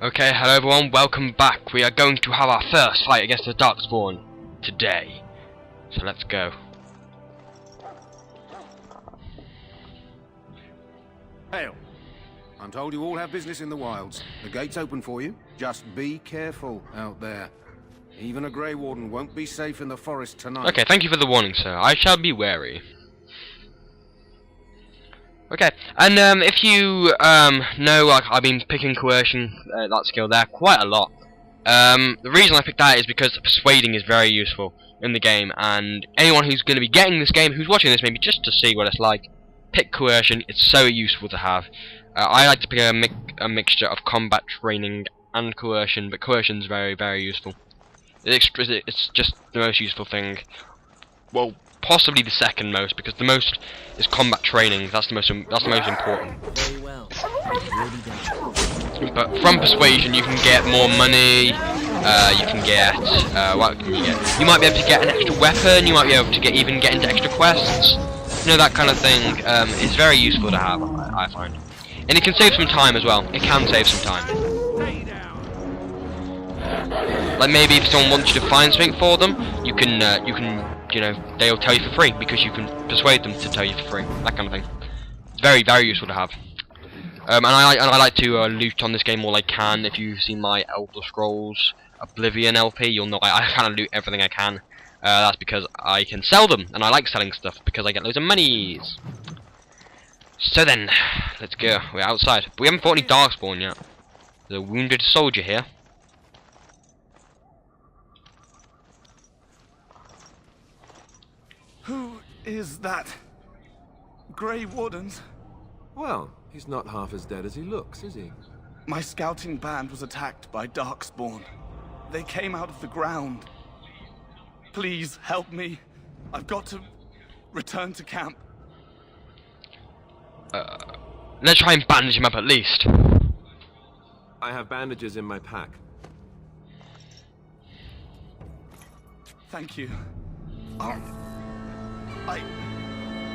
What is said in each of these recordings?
Okay, hello everyone, welcome back. We are going to have our first fight against the Darkspawn today. So let's go. Hail. I'm told you all have business in the wilds. The gate's open for you. Just be careful out there. Even a Grey Warden won't be safe in the forest tonight. Okay, thank you for the warning, sir. I shall be wary. Okay, and if you know, like, I've been picking coercion, that skill there, quite a lot. The reason I picked that is because persuading is very useful in the game, and anyone who's going to be getting this game, who's watching this maybe just to see what it's like, pick coercion. It's so useful to have. I like to pick a mixture of combat training and coercion, but coercion's very, very useful. It's just the most useful thing. Well, possibly the second most, because the most is combat training. That's the most important. Very well. But from persuasion, you can get more money. You can get what can you get? You might be able to get an extra weapon. You might be able to even get into extra quests. You know, that kind of thing. Is very useful to have, I find, and it can save some time as well. It can save some time. Like maybe if someone wants you to find something for them, you can, you know, they'll tell you for free because you can persuade them to tell you for free. That kind of thing. It's very, very useful to have. And I like to loot on this game all I can. If you've seen my Elder Scrolls Oblivion LP, you'll know I kind of loot everything I can. That's because I can sell them, and I like selling stuff because I get loads of monies. So then, let's go. We're outside, but we haven't fought any Darkspawn yet. There's a wounded soldier here. Who is that? Grey Wardens? Well, he's not half as dead as he looks, is he? My scouting band was attacked by Darkspawn. They came out of the ground. Please help me. I've got to return to camp. Let's try and bandage him up at least. I have bandages in my pack. Thank you.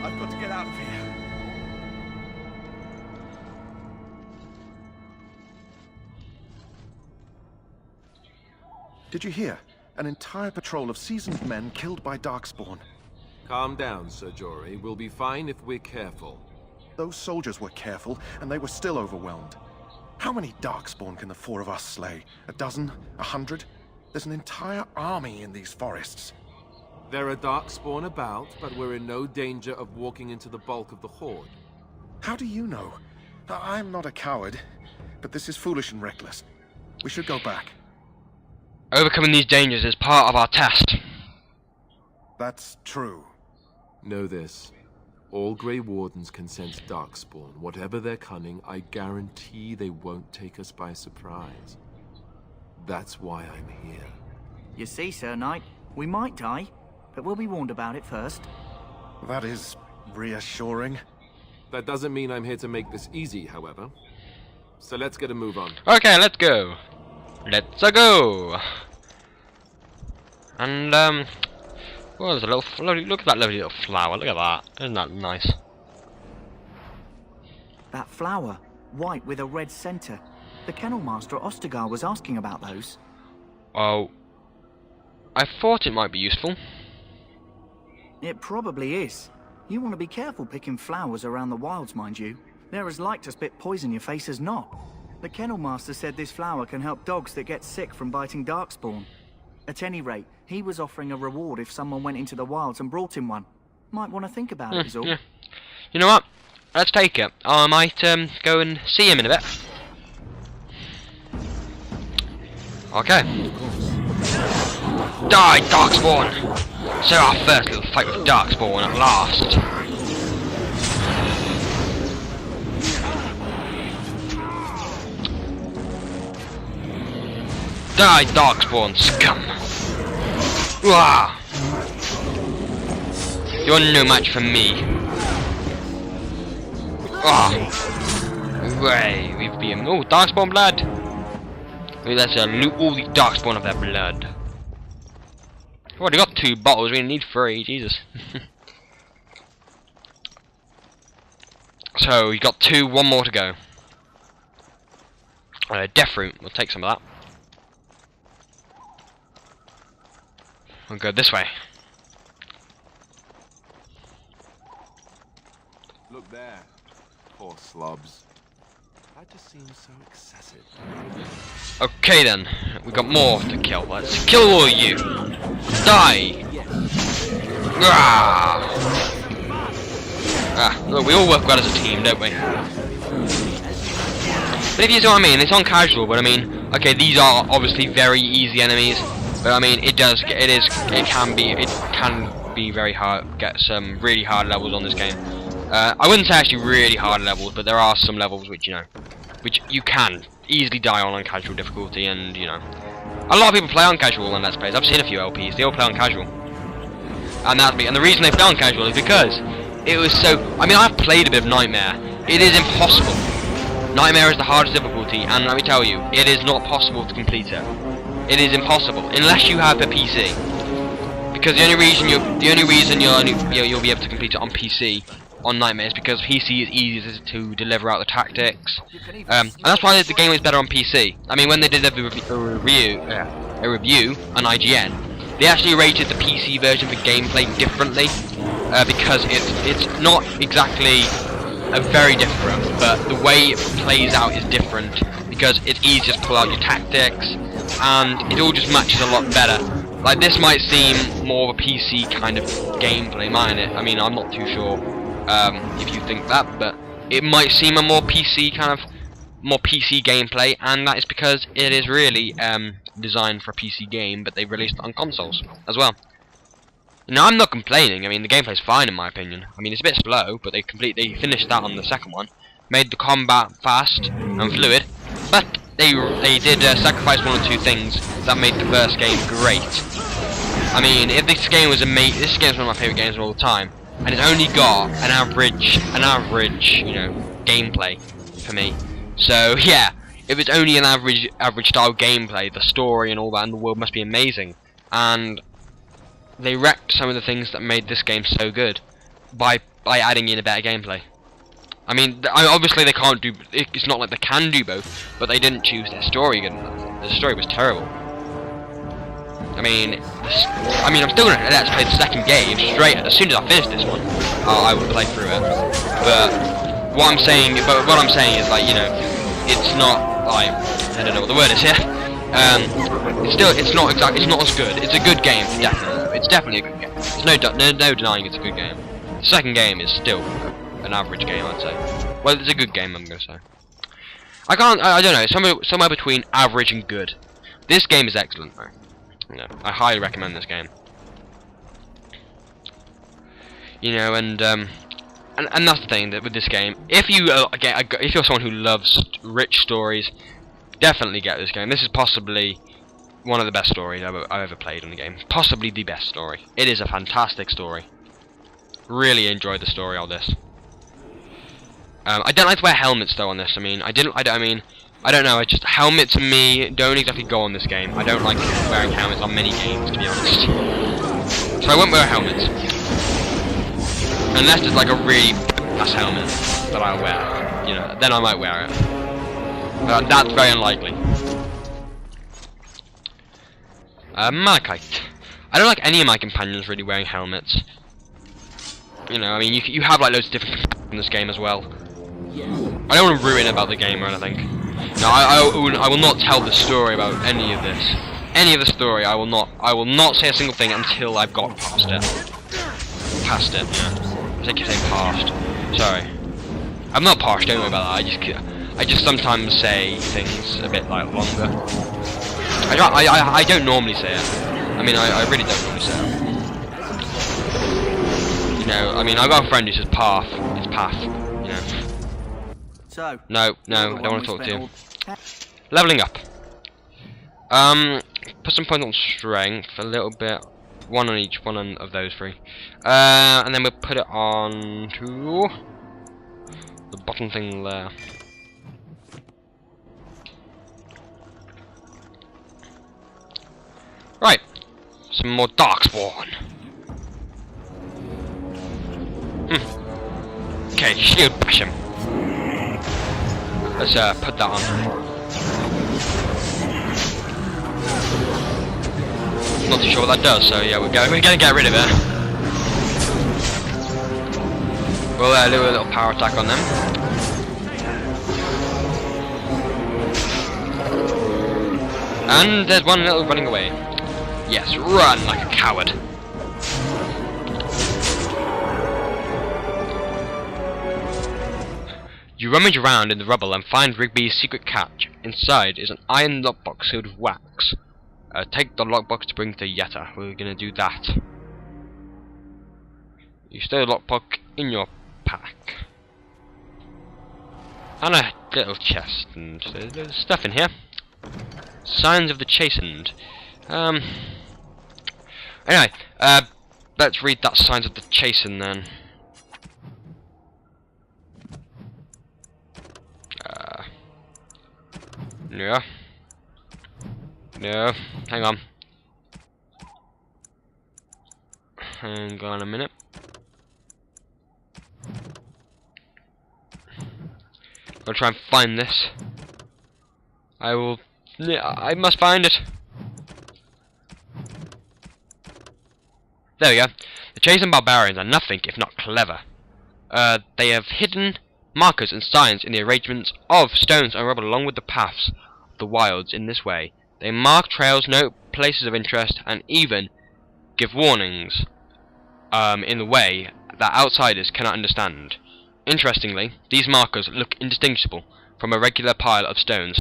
I've got to get out of here. Did you hear? An entire patrol of seasoned men killed by Darkspawn. Calm down, Sir Jory. We'll be fine if we're careful. Those soldiers were careful, and they were still overwhelmed. How many Darkspawn can the four of us slay? A dozen? 100? There's an entire army in these forests. There are Darkspawn about, but we're in no danger of walking into the bulk of the horde. How do you know? I'm not a coward, but this is foolish and reckless. We should go back. Overcoming these dangers is part of our test. That's true. Know this. All Grey Wardens can sense Darkspawn. Whatever their cunning, I guarantee they won't take us by surprise. That's why I'm here. You see, Sir Knight, we might die, but we'll be warned about it first. That is reassuring. That doesn't mean I'm here to make this easy, however. So let's get a move on. Okay, let's go. Let's go. And well, there's a little look at that lovely little flower. Look at that. Isn't that nice? That flower, white with a red centre. The kennel master at Ostergar was asking about those. Oh, I thought it might be useful. It probably is. You want to be careful picking flowers around the wilds, mind you. They're as like to spit poison in your face as not. The kennel master said this flower can help dogs that get sick from biting Darkspawn. At any rate, he was offering a reward if someone went into the wilds and brought him one. Might want to think about it is all. Yeah. You know what? Let's take it. I might go and see him in a bit. Okay. Die, Darkspawn! So our first little fight with Darkspawn at last. Die, Darkspawn, scum! Wah! You're no match for me. Ah! Way, we've been. Oh, Darkspawn blood! Let's loot all the Darkspawn of their blood. I've already got 2 bottles, we need 3, Jesus. So, we got 2, 1 more to go. Death fruit. We'll take some of that. We'll go this way. Look there. Poor slobs. That just seems so excessive. Okay then, we got more to kill. Let's kill all of you. Die. Look, we all work well as a team, don't we? But if you see what I mean, it's on casual. But I mean, okay, these are obviously very easy enemies. But I mean, it can be very hard. Get some really hard levels on this game. I wouldn't say actually really hard levels, but there are some levels which you can easily die on casual difficulty, and you know, a lot of people play on casual on Let's Plays. I've seen a few LPs; they all play on casual, and the reason they play on casual is because it was so. I mean, I've played a bit of Nightmare. It is impossible. Nightmare is the hardest difficulty, and let me tell you, it is not possible to complete it. It is impossible unless you have a PC. Because the only reason you'll be able to complete it on PC on Nightmare is because PC is easier to deliver out the tactics, and that's why the game is better on PC. I mean, when they did a review on IGN, they actually rated the PC version for gameplay differently, because it's not exactly very different, but the way it plays out is different because it's easier to pull out your tactics, and it all just matches a lot better. Like, this might seem more of a PC kind of gameplay, mightn't it? I mean, I'm not too sure if you think that, but it might seem a more PC gameplay, and that is because it is really designed for a PC game, but they released it on consoles as well. Now, I'm not complaining. I mean, the gameplay's fine in my opinion. I mean, it's a bit slow, but they finished that on the second one, made the combat fast and fluid, but they did sacrifice one or two things that made the first game great. I mean, if this game was this game's one of my favorite games of all time, and it's only got an average, you know, gameplay for me. So yeah, if it's only an average style gameplay, the story and all that, and the world must be amazing. And they wrecked some of the things that made this game so good by adding in a better gameplay. I mean, obviously they can't do. It's not like they can do both, but they didn't choose their story good enough. The story was terrible. I mean, I'm still gonna let's play the second game straight. As soon as I finish this one, I will play through it. But what I'm saying is, like, you know, it's not like, I don't know what the word is here. It's not as good. It's a good game, definitely. It's definitely a good game. There's no denying it's a good game. The second game is still an average game, I'd say. Well, it's a good game, I'm gonna say. I don't know, somewhere between average and good. This game is excellent, though. You know, I highly recommend this game. You know, and that's the thing that with this game. If you're someone who loves rich stories, definitely get this game. This is possibly one of the best stories I've ever played in the game. Possibly the best story. It is a fantastic story. Really enjoyed the story of this. I don't like to wear helmets though on this. I mean, I don't know. Just helmets to me don't exactly go on this game. I don't like wearing helmets on many games, to be honest. So I won't wear helmets unless it's like a really ass helmet that I'll wear. You know, then I might wear it. But that's very unlikely. Malachite. I don't like any of my companions really wearing helmets. You know, I mean, you have like loads of different in this game as well. I don't want to ruin about the game or anything. No, I will not tell the story about any of this. Any of the story, I will not say a single thing until I've got past it. Past it, yeah. I think you say past. Sorry. I'm not past, don't worry about that. I just sometimes say things a bit like longer. I don't normally say it. I mean, I really don't normally say it. You know, I mean, I've got a friend who says path. It's path. You know. So, No, I don't want to talk to you. Leveling up. Put some points on strength, a little bit. One on each, one of those three. And then we'll put it on to the bottom thing there. Right. Some more Darkspawn. Okay, shield bash him. Let's put that on. not too sure what that does, so yeah, we're gonna get rid of it. We'll do a little power attack on them. And there's one little running away. Yes, run like a coward. You rummage around in the rubble and find Rigby's secret catch. Inside is an iron lockbox filled with wax. Take the lockbox to bring to Yetta. We're gonna do that. You stow the lockbox in your pack. And a little chest, and there's stuff in here. Signs of the Chastened. Anyway, let's read that Signs of the Chastened then. No. No. Hang on. Hang on a minute. I'll try and find this. I must find it. There we go. The Chastened barbarians are nothing if not clever. They have hidden markers and signs in the arrangements of stones and rubble along with the paths of the wilds in this way. They mark trails, note places of interest, and even give warnings in the way that outsiders cannot understand. Interestingly, these markers look indistinguishable from a regular pile of stones.